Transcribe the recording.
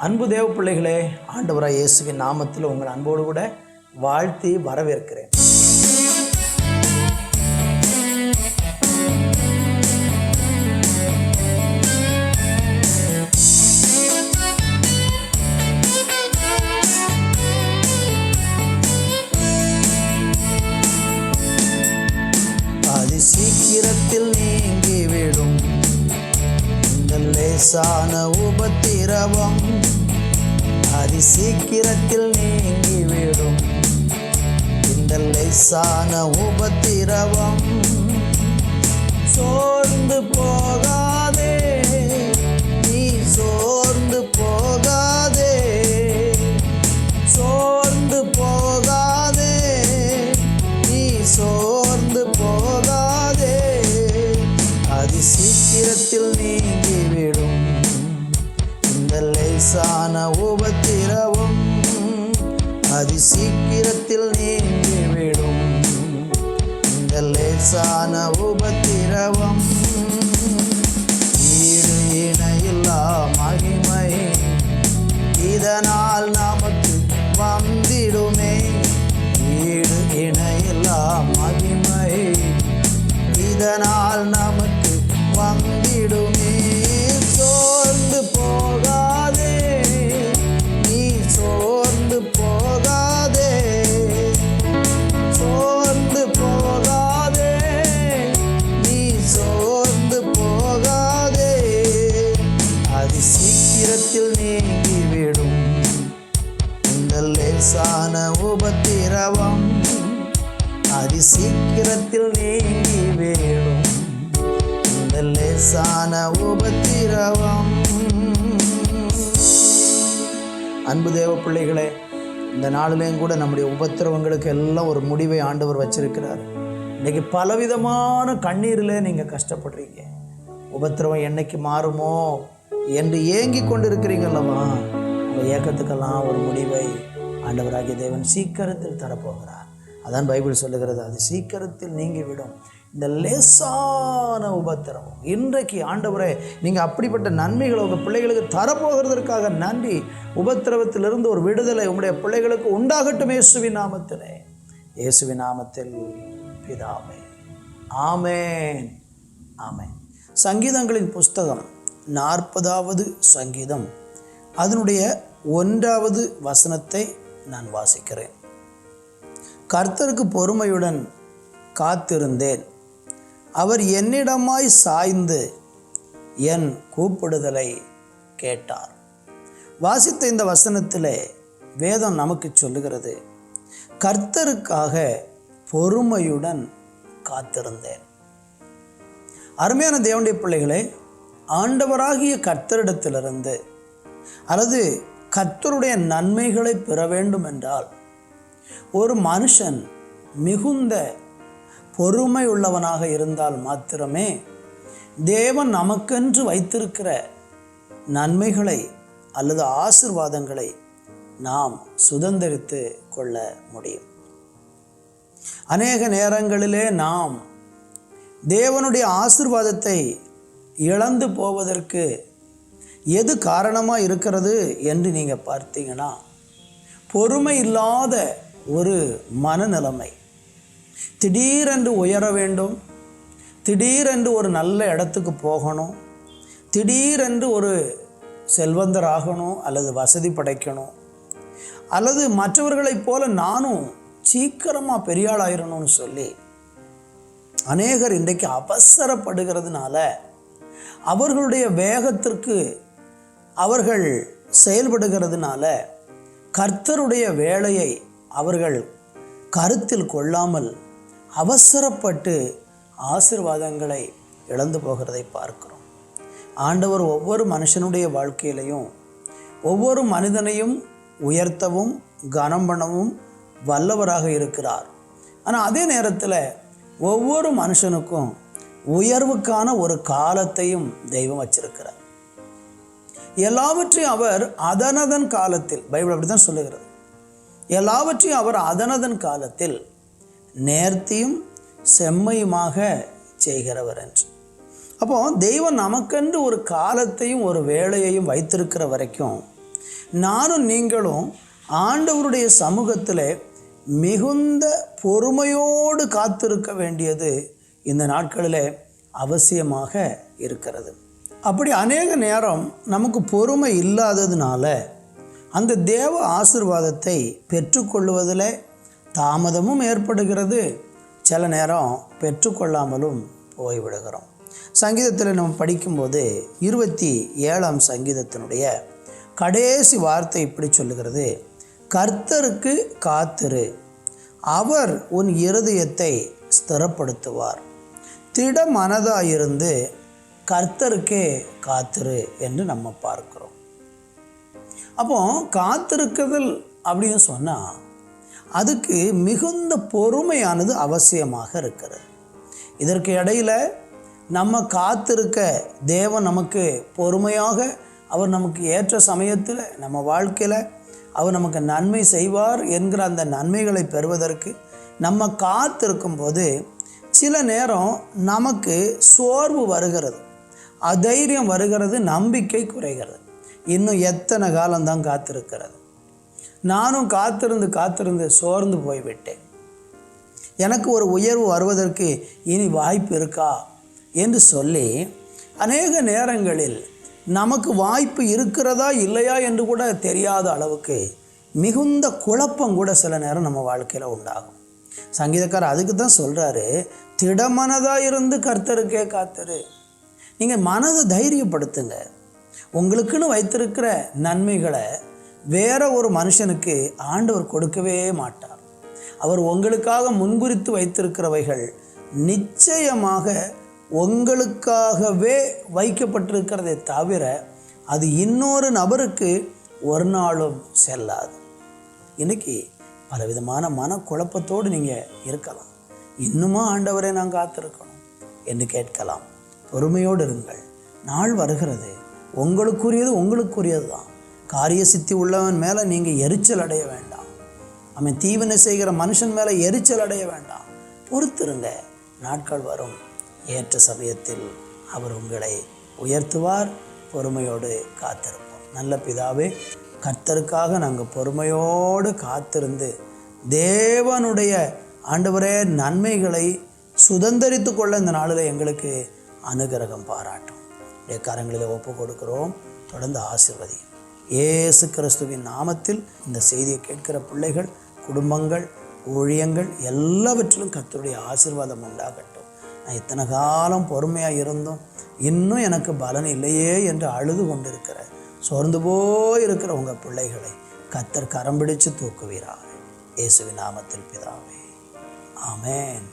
அன்பு தேவ பிள்ளைகளே, ஆண்டவராய் இயேசுவின் நாமத்தில் உங்கள் அன்போடு கூட வாழ்த்தி வரவேற்கிறேன். அது சீக்கிரத்தில் நீங்கிவிடும் இந்த லேசான உபத்திரவம், அது சீக்கிரத்தில் நீங்கிவிடும் இந்த லேசான உபத்திரவம். சோர்ந்து போகாதே, நீ சோர்ந்து போகாதே, சோர்ந்து போகாதே, நீ சோர்ந்து போகாதே. அது சீக்கிரத்தில் நீங்கிவிடும் இந்த லேசான உபத்திரவம், அது சீக்கிரத்தில் நீங்கிவிடும் இந்த லேசான உபத்திரவம். ஈடு இணையில்லா மகிமை இதனால் நமக்கு வந்திடுமே, ஈடு இணையில்லா மகிமை இதனால் நமக்கு வந்திடுமே. சோர்ந்து போகாதே, நீ சோர்ந்து போகாதே, சோர்ந்து போகாதே, நீ சோர்ந்து போகாதே. அது சீக்கிரத்தில் நீங்கிவிடும் இந்த லேசான உபத்திரவம், அது சீக்கிரத்தில் நீங்கிவிடும் இந்த லேசான உபத்திரவம். அன்பு தேவ பிள்ளைகளே, இந்த நாளிலேயும் கூட நம்முடைய உபத்திரவங்களுக்கு எல்லாம் ஒரு முடிவை ஆண்டவர் வச்சிருக்கிறார். இன்றைக்கி பலவிதமான கண்ணீரில் நீங்கள் கஷ்டப்படுறீங்க. உபத்திரவம் என்னைக்கு மாறுமோ என்று ஏங்கி கொண்டு இருக்கிறீங்களவா, உங்கள் ஏக்கத்துக்கெல்லாம் ஒரு முடிவை ஆண்டவராகிய தேவன் சீக்கிரத்தில் தரப்போகிறார். அதான் பைபிள் சொல்லுகிறது, அது சீக்கிரத்தில் நீங்கிவிடும் இந்த லேசான உபத்திரவம். இன்றைக்கு ஆண்டவரே, நீங்கள் அப்படிப்பட்ட நன்மைகளை உங்கள் பிள்ளைகளுக்கு தரப்போகிறதற்காக நன்றி. உபத்திரவத்திலிருந்து ஒரு விடுதலை உங்களுடைய பிள்ளைகளுக்கு உண்டாகட்டும் இயேசுவின் நாமத்திலே, இயேசுவின் நாமத்தில் பிதாவே, ஆமென், ஆமென். சங்கீதங்களின் புஸ்தகம் 40வது சங்கீதம் அதனுடைய 1வது வசனத்தை நான் வாசிக்கிறேன். கர்த்தருக்கு பொறுமையுடன் காத்திருந்தேன், அவர் என்னிடமாய் சாய்ந்து என் கூப்பிடுதலை கேட்டார். வாசித்த இந்த வசனத்திலே வேதம் நமக்கு சொல்லுகிறது, கர்த்தருக்காக பொறுமையுடன் காத்திருந்தேன். அருமையான தேவனுடைய பிள்ளைகளே, ஆண்டவராகிய கர்த்தரிடத்திலிருந்து அல்லது கர்த்தருடைய நன்மைகளை பெற வேண்டும் என்றால் ஒரு மனுஷன் மிகுந்த பொறுமை உள்ளவனாக இருந்தால் மாத்திரமே தேவன் நமக்கென்று வைத்திருக்கிற நன்மைகளை அல்லது ஆசீர்வாதங்களை நாம் சுதந்திரித்து கொள்ள முடியும். அநேக நேரங்களிலே நாம் தேவனுடைய ஆசீர்வாதத்தை இழந்து போவதற்கு எது காரணமாக இருக்கிறது என்று நீங்கள் பார்த்தீங்கன்னா, பொறுமை இல்லாத ஒரு மனநிலைமை. திடீரென்று உயர வேண்டும், திடீரென்று ஒரு நல்ல இடத்துக்கு போகணும், திடீரென்று ஒரு செல்வந்தராகணும் அல்லது வசதி படைக்கணும், அல்லது மற்றவர்களைப் போல நானும் சீக்கிரமாக பெரியாள் ஆயிரணும்னு சொல்லி அநேகர் இன்றைக்கு அவசரப்படுகிறதுனால அவர்களுடைய வேகத்திற்கு அவர்கள் செயல்படுகிறதுனால கர்த்தருடைய வேலையை அவர்கள் கருத்தில் கொள்ளாமல் அவசரப்பட்டு ஆசீர்வாதங்களை இழந்து போகிறதை பார்க்கிறோம். ஆண்டவர் ஒவ்வொரு மனுஷனுடைய வாழ்க்கையிலையும் ஒவ்வொரு மனிதனையும் உயர்த்தவும் கனம் பண்ணவும் வல்லவராக இருக்கிறார். ஆனால் அதே நேரத்தில் ஒவ்வொரு மனுஷனுக்கும் உயர்வுக்கான ஒரு காலத்தையும் தெய்வம் வச்சிருக்கிறார். எல்லாவற்றையும் அவர் அதனதன் காலத்தில், பைபிள் அப்படி தான் சொல்லுகிறது, எல்லாவற்றையும் அவர் அதனதன் காலத்தில் நேர்த்தியும் செம்மையுமாக செய்கிறவர் என்று. அப்போ தெய்வம் நமக்கென்று ஒரு காலத்தையும் ஒரு வேலையையும் வைத்திருக்கிற வரைக்கும் நானும் நீங்களும் ஆண்டவருடைய சமூகத்தில் மிகுந்த பொறுமையோடு காத்திருக்க வேண்டியது இந்த நாட்களில் அவசியமாக இருக்கிறது. அப்படி அநேக நேரம் நமக்கு பொறுமை இல்லாததுனால அந்த தேவ ஆசீர்வாதத்தை பெற்றுக்கொள்வதில் தாமதமும் ஏற்படுகிறது. சில நேரம் பெற்றுக்கொள்ளாமலும் போய்விடுகிறோம். சங்கீதத்தில் நம்ம படிக்கும்போது 27ஆம் சங்கீதத்தினுடைய கடைசி வார்த்தை இப்படி சொல்லுகிறது: கர்த்தருக்கு காத்திரு, அவர் உன் இருதயத்தை ஸ்திரப்படுத்துவார், திட மனதாயிருந்து கர்த்தருக்கே காத்திரு என்று நம்ம பார்க்கிறோம். அப்போ காத்திருக்குதல் அப்படின்னு சொன்னால் அதுக்கு மிகுந்த பொறுமையானது அவசியமாக இருக்கிறது. இதற்கு இடையில் நம்ம காத்திருக்க தேவன் நமக்கு பொறுமையாக அவர் நமக்கு ஏற்ற சமயத்தில் நம்ம வாழ்க்கையில் அவர் நமக்கு நன்மை செய்வார் என்கிற அந்த நன்மைகளை பெறுவதற்கு நம்ம காத்திருக்கும் போது சில நேரம் நமக்கு சோர்வு வருகிறது, அதைரியம் வருகிறது, நம்பிக்கை குறைகிறது. இன்னும் எத்தனை காலம்தான் காத்திருக்கிறது? நானும் காத்திருந்து சோர்ந்து போய்விட்டேன். எனக்கு ஒரு உயர்வு வருவதற்கு இனி வாய்ப்பு இருக்கா என்று சொல்லி அநேக நேரங்களில் நமக்கு வாய்ப்பு இருக்கிறதா இல்லையா என்று கூட தெரியாத அளவுக்கு மிகுந்த குழப்பம் கூட சில நேரம் நம்ம வாழ்க்கையில் உண்டாகும். சங்கீதக்காரர் அதுக்கு தான் சொல்கிறாரு, திடமனதாக இருந்து கர்த்தருக்கே காத்திரு. நீங்கள் மனதை தைரியப்படுத்துங்க. உங்களுக்குன்னு வைத்திருக்கிற நன்மைகளை வேற ஒரு மனுஷனுக்கு ஆண்டவர் கொடுக்கவே மாட்டார். அவர் உங்களுக்காக முன்குறித்து வைத்திருக்கிறவைகள் நிச்சயமாக உங்களுக்காகவே வைக்கப்பட்டிருக்கிறதை தவிர அது இன்னொரு நபருக்கு ஒரு நாளும் செல்லாது. இன்னைக்கு பலவிதமான மனக்குழப்பத்தோடு நீங்கள் இருக்கலாம். இன்னுமா ஆண்டவரை நான் காத்திருக்கணும் என்று கேட்கலாம். பொறுமையோடு இருங்கள். நாள் வருகிறது, உங்களுக்குரியது தான். காரிய சித்தி உள்ளவன் மேலே நீங்கள் எரிச்சல் அடைய வேண்டாம். அவன் தீவினை செய்கிற மனுஷன் மேலே எரிச்சல் அடைய வேண்டாம். பொறுத்திருங்க, நாட்கள் வரும். ஏற்ற சமயத்தில் அவர் உங்களை உயர்த்துவார். பொறுமையோடு காத்திருப்போம். நல்ல பிதாவே, கர்த்தருக்காக நாங்கள் பொறுமையோடு காத்திருந்து தேவனுடைய ஆண்டவரே நன்மைகளை சுதந்தரித்து கொள்ள இந்த நாளில் எங்களுக்கு அனுகிரகம் பாராட்டும். கரங்களில் ஒப்பு கொடுக்கிறோம். தொடர்ந்து ஆசீர்வதியும். இயேசு கிறிஸ்துவின் நாமத்தில் இந்த செய்தியை கேட்கிற பிள்ளைகள், குடும்பங்கள், ஊழியங்கள் எல்லாவற்றிலும் கர்த்தருடைய ஆசீர்வாதம் உண்டாகட்டும். நான் இத்தனை காலம் பொறுமையாக இருந்தும் இன்னும் எனக்கு பலன் இல்லையே என்று அழுது கொண்டிருக்கிற, சோர்ந்து போயிருக்கிற உங்கள் பிள்ளைகளை கர்த்தர் கரம் பிடிச்சு தூக்குவீராக. இயேசுவின் நாமத்தில் பிதாவே, ஆமென்.